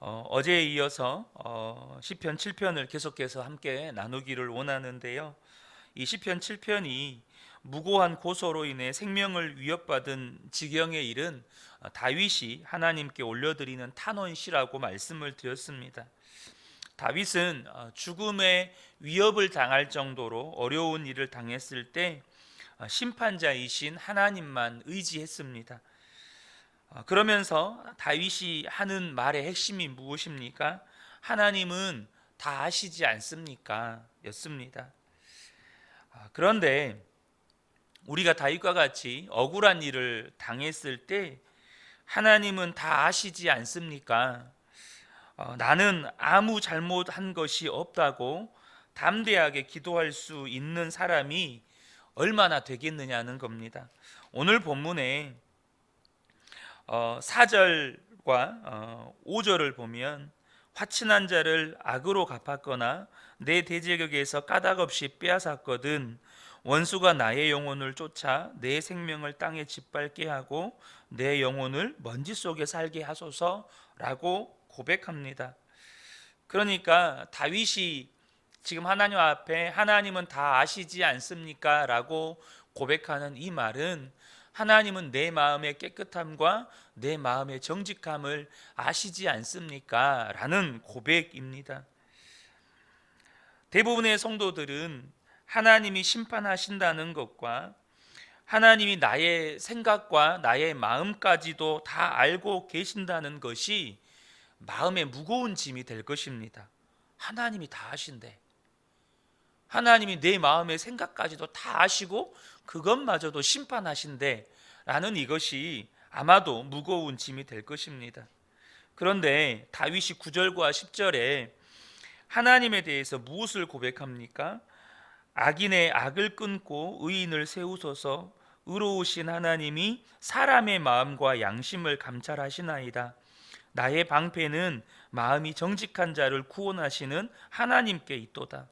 어제에 이어서 시편 7편을 계속해서 함께 나누기를 원하는데요. 이 시편 7편이 무고한 고소로 인해 생명을 위협받은 지경에 이른 다윗이 하나님께 올려드리는 탄원시라고 말씀을 드렸습니다. 다윗은 죽음의 위협을 당할 정도로 어려운 일을 당했을 때 심판자이신 하나님만 의지했습니다. 그러면서 다윗이 하는 말의 핵심이 무엇입니까? 하나님은 다 아시지 않습니까? 였습니다. 그런데 우리가 다윗과 같이 억울한 일을 당했을 때 하나님은 다 아시지 않습니까? 나는 아무 잘못한 것이 없다고 담대하게 기도할 수 있는 사람이 얼마나 되겠느냐는 겁니다. 오늘 본문에 4절과 5절을 보면 화친한 자를 악으로 갚았거나 내 대제국에서 까닭없이 빼앗았거든 원수가 나의 영혼을 쫓아 내 생명을 땅에 짓밟게 하고 내 영혼을 먼지 속에 살게 하소서라고 고백합니다. 그러니까 다윗이 지금 하나님 앞에 하나님은 다 아시지 않습니까? 라고 고백하는 이 말은 하나님은 내 마음의 깨끗함과 내 마음의 정직함을 아시지 않습니까? 라는 고백입니다. 대부분의 성도들은 하나님이 심판하신다는 것과 하나님이 나의 생각과 나의 마음까지도 다 알고 계신다는 것이 마음의 무거운 짐이 될 것입니다. 하나님이 다 아신대. 하나님이 내 마음의 생각까지도 다 아시고 그것마저도 심판하신대 라는 이것이 아마도 무거운 짐이 될 것입니다. 그런데 다윗이 9절과 10절에 하나님에 대해서 무엇을 고백합니까? 악인의 악을 끊고 의인을 세우소서. 의로우신 하나님이 사람의 마음과 양심을 감찰하시나이다. 나의 방패는 마음이 정직한 자를 구원하시는 하나님께 있도다.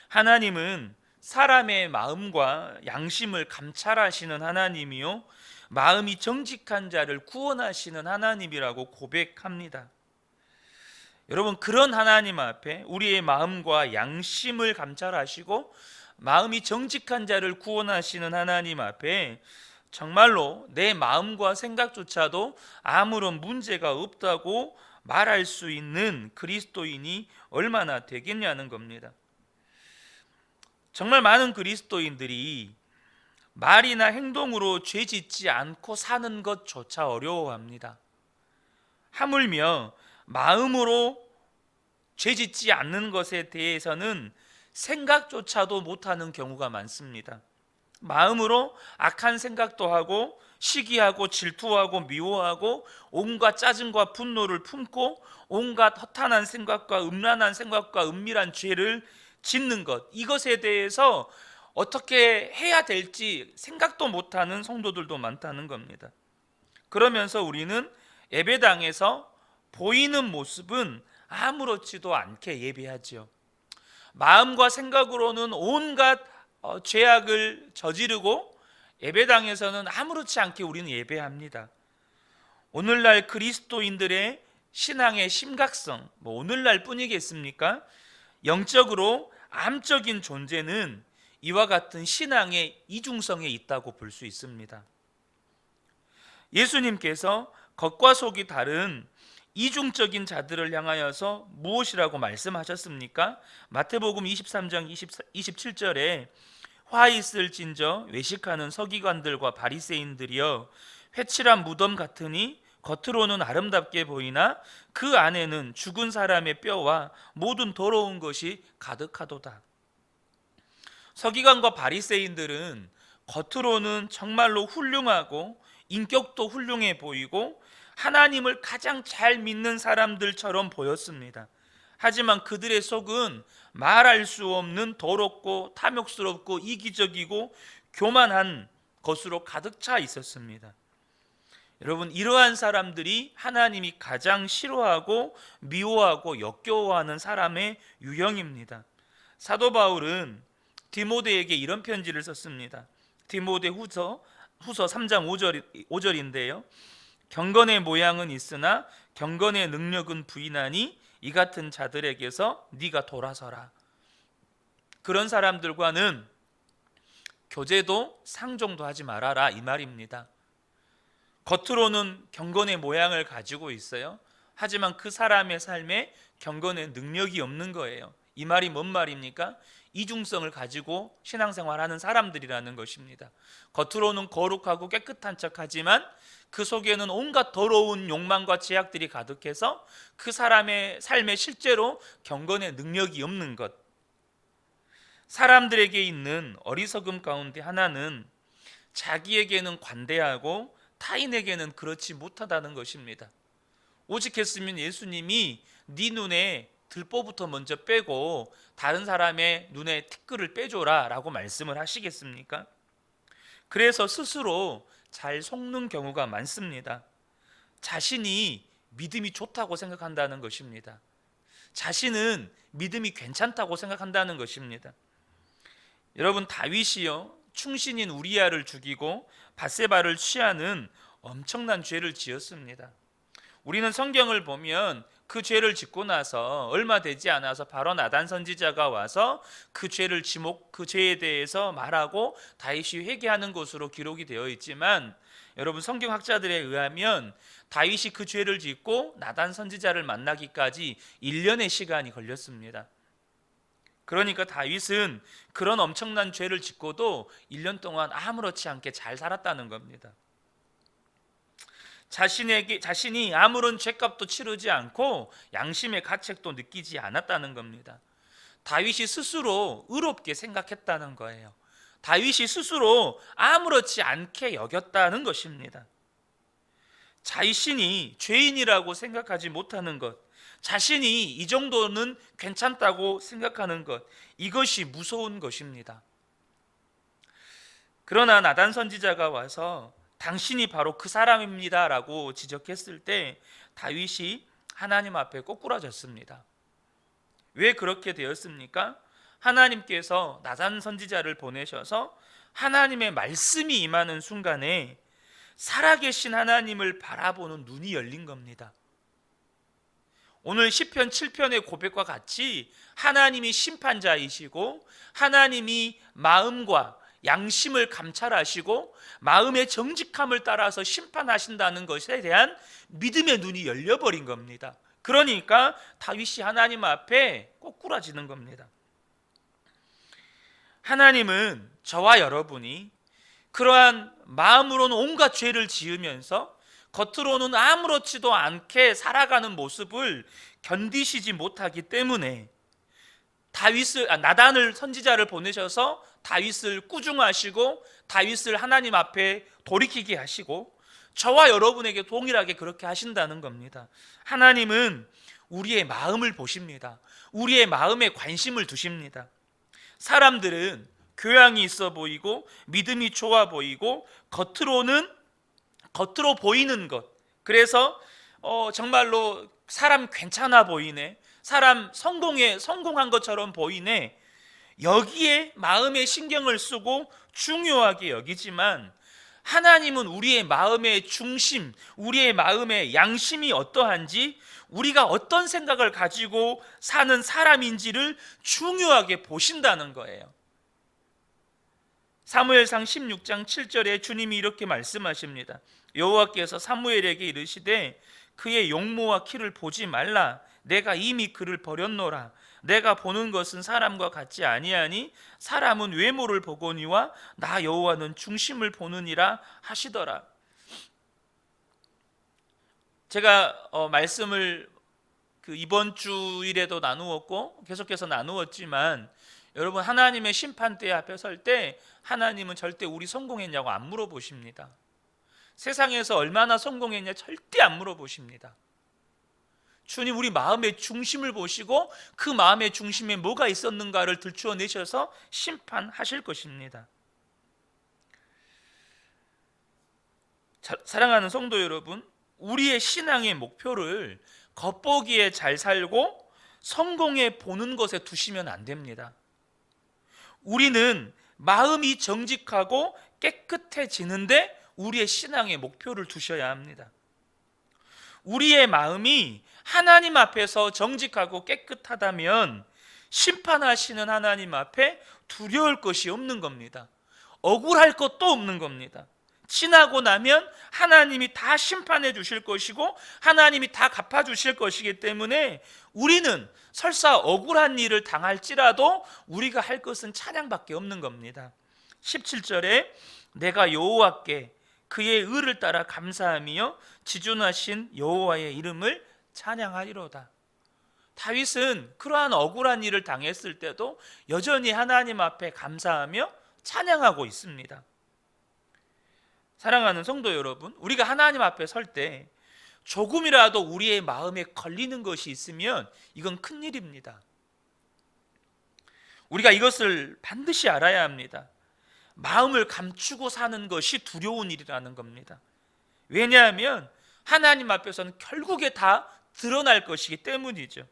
하나님은 사람의 마음과 양심을 감찰하시는 하나님이요 마음이 정직한 자를 구원하시는 하나님이라고 고백합니다. 여러분, 그런 하나님 앞에 우리의 마음과 양심을 감찰하시고 마음이 정직한 자를 구원하시는 하나님 앞에 정말로 내 마음과 생각조차도 아무런 문제가 없다고 말할 수 있는 그리스도인이 얼마나 되겠냐는 겁니다. 정말 많은 그리스도인들이 말이나 행동으로 죄 짓지 않고 사는 것조차 어려워합니다. 하물며 마음으로 죄 짓지 않는 것에 대해서는 생각조차도 못하는 경우가 많습니다. 마음으로 악한 생각도 하고 시기하고 질투하고 미워하고 온갖 짜증과 분노를 품고 온갖 허탄한 생각과 음란한 생각과 은밀한 죄를 짓는 것, 이것에 대해서 어떻게 해야 될지 생각도 못하는 성도들도 많다는 겁니다. 그러면서 우리는 예배당에서 보이는 모습은 아무렇지도 않게 예배하지요. 마음과 생각으로는 온갖 죄악을 저지르고 예배당에서는 아무렇지 않게 우리는 예배합니다. 오늘날 그리스도인들의 신앙의 심각성, 오늘날 뿐이겠습니까? 영적으로 암적인 존재는 이와 같은 신앙의 이중성에 있다고 볼 수 있습니다. 예수님께서 겉과 속이 다른 이중적인 자들을 향하여서 무엇이라고 말씀하셨습니까? 마태복음 23장 27절에 화 있을진저 외식하는 서기관들과 바리새인들이여 회칠한 무덤 같으니 겉으로는 아름답게 보이나 그 안에는 죽은 사람의 뼈와 모든 더러운 것이 가득하도다. 서기관과 바리새인들은 겉으로는 정말로 훌륭하고 인격도 훌륭해 보이고 하나님을 가장 잘 믿는 사람들처럼 보였습니다. 하지만 그들의 속은 말할 수 없는 더럽고 탐욕스럽고 이기적이고 교만한 것으로 가득 차 있었습니다. 여러분, 이러한 사람들이 하나님이 가장 싫어하고 미워하고 역겨워하는 사람의 유형입니다. 사도 바울은 디모데에게 이런 편지를 썼습니다. 디모데 후서 3장 5절인데요. 경건의 모양은 있으나 경건의 능력은 부인하니 이 같은 자들에게서 네가 돌아서라. 그런 사람들과는 교제도 상종도 하지 말아라, 이 말입니다. 겉으로는 경건의 모양을 가지고 있어요. 하지만 그 사람의 삶에 경건의 능력이 없는 거예요. 이 말이 뭔 말입니까? 이중성을 가지고 신앙생활하는 사람들이라는 것입니다. 겉으로는 거룩하고 깨끗한 척하지만 그 속에는 온갖 더러운 욕망과 제약들이 가득해서 그 사람의 삶에 실제로 경건의 능력이 없는 것. 사람들에게 있는 어리석음 가운데 하나는 자기에게는 관대하고 타인에게는 그렇지 못하다는 것입니다. 오직했으면 예수님이 네 눈에 들보부터 먼저 빼고 다른 사람의 눈에 티끌을 빼줘라 라고 말씀을 하시겠습니까? 그래서 스스로 잘 속는 경우가 많습니다. 자신이 믿음이 좋다고 생각한다는 것입니다. 자신은 믿음이 괜찮다고 생각한다는 것입니다. 여러분, 다윗이요, 충신인 우리아를 죽이고 밧세바를 취하는 엄청난 죄를 지었습니다. 우리는 성경을 보면 그 죄를 짓고 나서 얼마 되지 않아서 바로 나단 선지자가 와서 그 죄에 대해서 말하고 다윗이 회개하는 것으로 기록이 되어 있지만, 여러분, 성경학자들에 의하면 다윗이 그 죄를 짓고 나단 선지자를 만나기까지 1년의 시간이 걸렸습니다. 그러니까 다윗은 그런 엄청난 죄를 짓고도 1년 동안 아무렇지 않게 잘 살았다는 겁니다. 자신이 아무런 죄값도 치르지 않고 양심의 가책도 느끼지 않았다는 겁니다. 다윗이 스스로 의롭게 생각했다는 거예요. 다윗이 스스로 아무렇지 않게 여겼다는 것입니다. 자신이 죄인이라고 생각하지 못하는 것, 자신이 이 정도는 괜찮다고 생각하는 것, 이것이 무서운 것입니다. 그러나 나단 선지자가 와서 당신이 바로 그 사람입니다 라고 지적했을 때 다윗이 하나님 앞에 꼬꾸라졌습니다. 왜 그렇게 되었습니까? 하나님께서 나단 선지자를 보내셔서 하나님의 말씀이 임하는 순간에 살아계신 하나님을 바라보는 눈이 열린 겁니다. 오늘 시편 7편의 고백과 같이 하나님이 심판자이시고 하나님이 마음과 양심을 감찰하시고 마음의 정직함을 따라서 심판하신다는 것에 대한 믿음의 눈이 열려버린 겁니다. 그러니까 다윗이 하나님 앞에 꼬꾸라지는 겁니다. 하나님은 저와 여러분이 그러한 마음으로는 온갖 죄를 지으면서 겉으로는 아무렇지도 않게 살아가는 모습을 견디시지 못하기 때문에 나단을 선지자를 보내셔서 다윗을 꾸중하시고 다윗을 하나님 앞에 돌이키게 하시고 저와 여러분에게 동일하게 그렇게 하신다는 겁니다. 하나님은 우리의 마음을 보십니다. 우리의 마음에 관심을 두십니다. 사람들은 교양이 있어 보이고 믿음이 좋아 보이고 겉으로 보이는 것, 그래서 정말로 사람 괜찮아 보이네, 사람 성공한 것처럼 보이네, 여기에 마음에 신경을 쓰고 중요하게 여기지만 하나님은 우리의 마음의 중심, 우리의 마음의 양심이 어떠한지, 우리가 어떤 생각을 가지고 사는 사람인지를 중요하게 보신다는 거예요. 사무엘상 16장 7절에 주님이 이렇게 말씀하십니다. 여호와께서 사무엘에게 이르시되 그의 용모와 키를 보지 말라. 내가 이미 그를 버렸노라. 내가 보는 것은 사람과 같지 아니하니 사람은 외모를 보거니와 나 여호와는 중심을 보느니라 하시더라. 제가 말씀을 이번 주일에도 나누었고 계속해서 나누었지만, 여러분, 하나님의 심판대 앞에 설 때 하나님은 절대 우리 성공했냐고 안 물어보십니다. 세상에서 얼마나 성공했냐 절대 안 물어보십니다. 주님 우리 마음의 중심을 보시고 그 마음의 중심에 뭐가 있었는가를 들추어내셔서 심판하실 것입니다. 사랑하는 성도 여러분, 우리의 신앙의 목표를 겉보기에 잘 살고 성공해 보는 것에 두시면 안 됩니다. 우리는 마음이 정직하고 깨끗해지는데 우리의 신앙의 목표를 두셔야 합니다. 우리의 마음이 하나님 앞에서 정직하고 깨끗하다면 심판하시는 하나님 앞에 두려울 것이 없는 겁니다. 억울할 것도 없는 겁니다. 지나고 나면 하나님이 다 심판해 주실 것이고 하나님이 다 갚아 주실 것이기 때문에 우리는 설사 억울한 일을 당할지라도 우리가 할 것은 찬양밖에 없는 겁니다. 17절에 내가 여호와께 그의 의를 따라 감사하며 지존하신 여호와의 이름을 찬양하리로다. 다윗은 그러한 억울한 일을 당했을 때도 여전히 하나님 앞에 감사하며 찬양하고 있습니다. 사랑하는 성도 여러분, 우리가 하나님 앞에 설 때 조금이라도 우리의 마음에 걸리는 것이 있으면 이건 큰일입니다. 우리가 이것을 반드시 알아야 합니다. 마음을 감추고 사는 것이 두려운 일이라는 겁니다. 왜냐하면 하나님 앞에서는 결국에 다 드러날 것이기 때문이죠.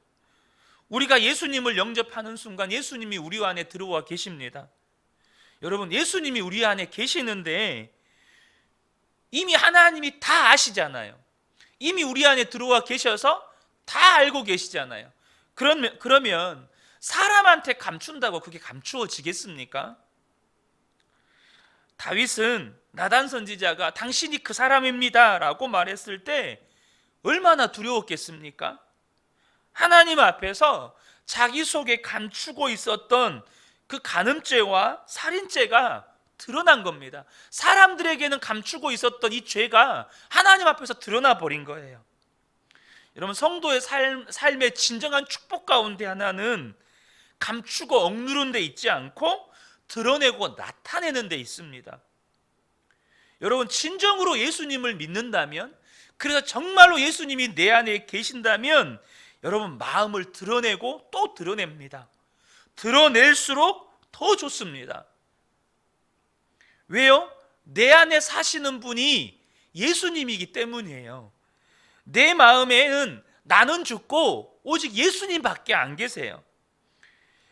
우리가 예수님을 영접하는 순간 예수님이 우리 안에 들어와 계십니다. 여러분, 예수님이 우리 안에 계시는데 이미 하나님이 다 아시잖아요. 이미 우리 안에 들어와 계셔서 다 알고 계시잖아요. 그러면 사람한테 감춘다고 그게 감추어지겠습니까? 다윗은 나단 선지자가 당신이 그 사람입니다 라고 말했을 때 얼마나 두려웠겠습니까? 하나님 앞에서 자기 속에 감추고 있었던 그 간음죄와 살인죄가 드러난 겁니다. 사람들에게는 감추고 있었던 이 죄가 하나님 앞에서 드러나 버린 거예요. 여러분, 성도의 삶의 진정한 축복 가운데 하나는 감추고 억누른 데 있지 않고 드러내고 나타내는 데 있습니다. 여러분, 진정으로 예수님을 믿는다면, 그래서 정말로 예수님이 내 안에 계신다면 여러분 마음을 드러내고 또 드러냅니다. 드러낼수록 더 좋습니다. 왜요? 내 안에 사시는 분이 예수님이기 때문이에요. 내 마음에는 나는 죽고 오직 예수님밖에 안 계세요.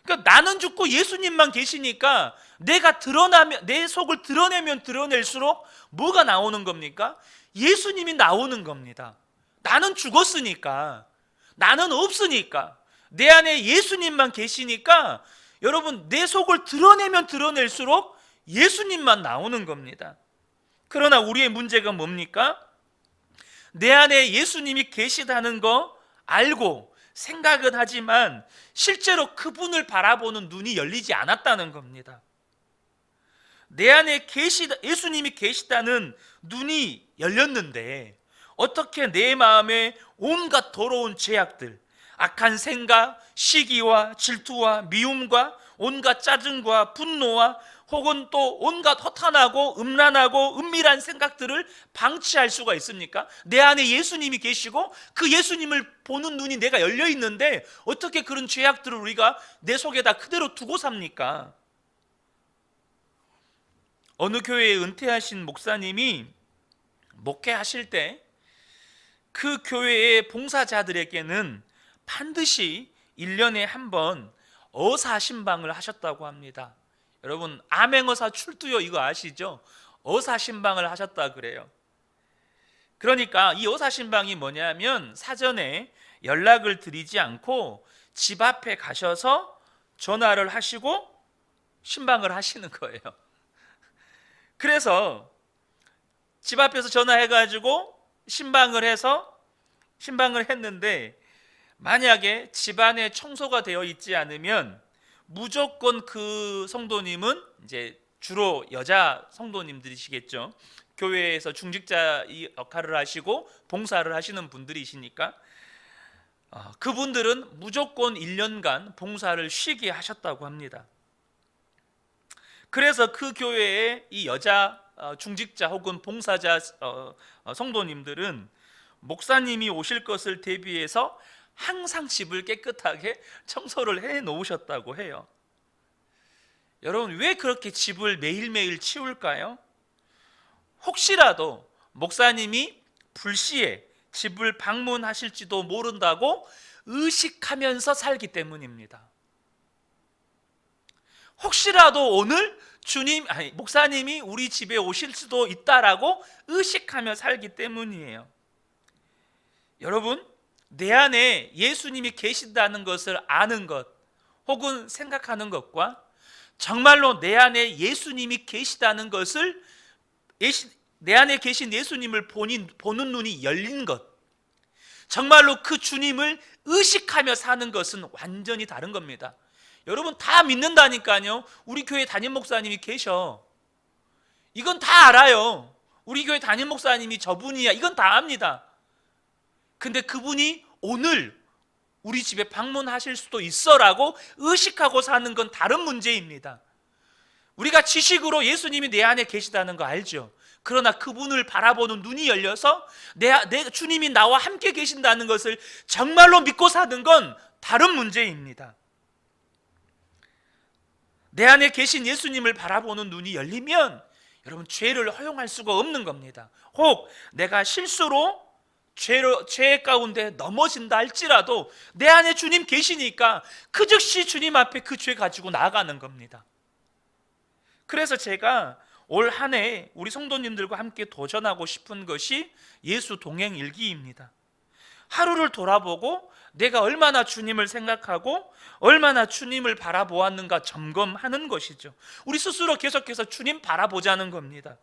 그러니까 나는 죽고 예수님만 계시니까 내가 드러나면, 내 속을 드러내면 드러낼수록 뭐가 나오는 겁니까? 예수님이 나오는 겁니다. 나는 죽었으니까, 나는 없으니까, 내 안에 예수님만 계시니까 여러분 내 속을 드러내면 드러낼수록 예수님만 나오는 겁니다. 그러나 우리의 문제가 뭡니까? 내 안에 예수님이 계시다는 거 알고 생각은 하지만 실제로 그분을 바라보는 눈이 열리지 않았다는 겁니다. 내 안에 예수님이 계시다는 눈이 열렸는데 어떻게 내 마음에 온갖 더러운 죄악들, 악한 생각, 시기와 질투와 미움과 온갖 짜증과 분노와 혹은 또 온갖 허탄하고 음란하고 은밀한 생각들을 방치할 수가 있습니까? 내 안에 예수님이 계시고 그 예수님을 보는 눈이 내가 열려 있는데 어떻게 그런 죄악들을 우리가 내 속에다 그대로 두고 삽니까? 어느 교회에 은퇴하신 목사님이 목회하실 때 그 교회의 봉사자들에게는 반드시 1년에 한 번 어사신방을 하셨다고 합니다. 여러분, 암행어사 출두요 이거 아시죠? 어사신방을 하셨다 그래요. 그러니까 이 어사신방이 뭐냐면 사전에 연락을 드리지 않고 집 앞에 가셔서 전화를 하시고 신방을 하시는 거예요. 그래서 집 앞에서 전화해가지고 신방을 했는데 만약에 집안에 청소가 되어 있지 않으면 무조건 그 성도님은 이제 주로 여자 성도님들이시겠죠. 교회에서 중직자 역할을 하시고 봉사를 하시는 분들이시니까 그분들은 무조건 1년간 봉사를 쉬게 하셨다고 합니다. 그래서 그 교회의 이 여자 중직자 혹은 봉사자 성도님들은 목사님이 오실 것을 대비해서 항상 집을 깨끗하게 청소를 해 놓으셨다고 해요. 여러분, 왜 그렇게 집을 매일매일 치울까요? 혹시라도 목사님이 불시에 집을 방문하실지도 모른다고 의식하면서 살기 때문입니다. 혹시라도 오늘 목사님이 우리 집에 오실 수도 있다라고 의식하며 살기 때문이에요. 여러분, 내 안에 예수님이 계신다는 것을 아는 것 혹은 생각하는 것과 정말로 내 안에 예수님이 계시다는 것을, 내 안에 계신 예수님을 보는 눈이 열린 것, 정말로 그 주님을 의식하며 사는 것은 완전히 다른 겁니다. 여러분, 다 믿는다니까요. 우리 교회 담임 목사님이 계셔. 이건 다 알아요. 우리 교회 담임 목사님이 저분이야. 이건 다 압니다. 근데 그분이 오늘 우리 집에 방문하실 수도 있어라고 의식하고 사는 건 다른 문제입니다. 우리가 지식으로 예수님이 내 안에 계시다는 거 알죠? 그러나 그분을 바라보는 눈이 열려서 내 주님이 나와 함께 계신다는 것을 정말로 믿고 사는 건 다른 문제입니다. 내 안에 계신 예수님을 바라보는 눈이 열리면 여러분, 죄를 허용할 수가 없는 겁니다. 혹 내가 실수로 죄 가운데 넘어진다 할지라도 내 안에 주님 계시니까 그 즉시 주님 앞에 그 죄 가지고 나아가는 겁니다. 그래서 제가 올 한 해 우리 성도님들과 함께 도전하고 싶은 것이 예수 동행 일기입니다. 하루를 돌아보고 내가 얼마나 주님을 생각하고 얼마나 주님을 바라보았는가 점검하는 것이죠. 우리 스스로 계속해서 주님 바라보자는 겁니다.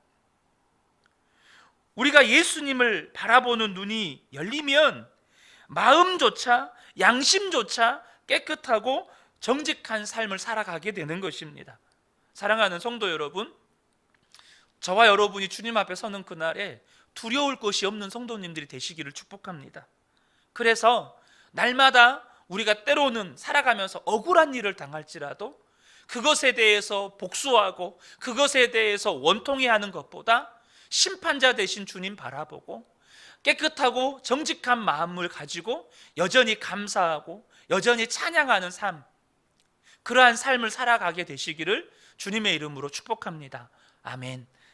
우리가 예수님을 바라보는 눈이 열리면 마음조차 양심조차 깨끗하고 정직한 삶을 살아가게 되는 것입니다. 사랑하는 성도 여러분, 저와 여러분이 주님 앞에 서는 그날에 두려울 것이 없는 성도님들이 되시기를 축복합니다. 그래서 날마다 우리가 때로는 살아가면서 억울한 일을 당할지라도 그것에 대해서 복수하고 그것에 대해서 원통해하는 것보다 심판자 되신 주님 바라보고 깨끗하고 정직한 마음을 가지고 여전히 감사하고 여전히 찬양하는 삶, 그러한 삶을 살아가게 되시기를 주님의 이름으로 축복합니다. 아멘.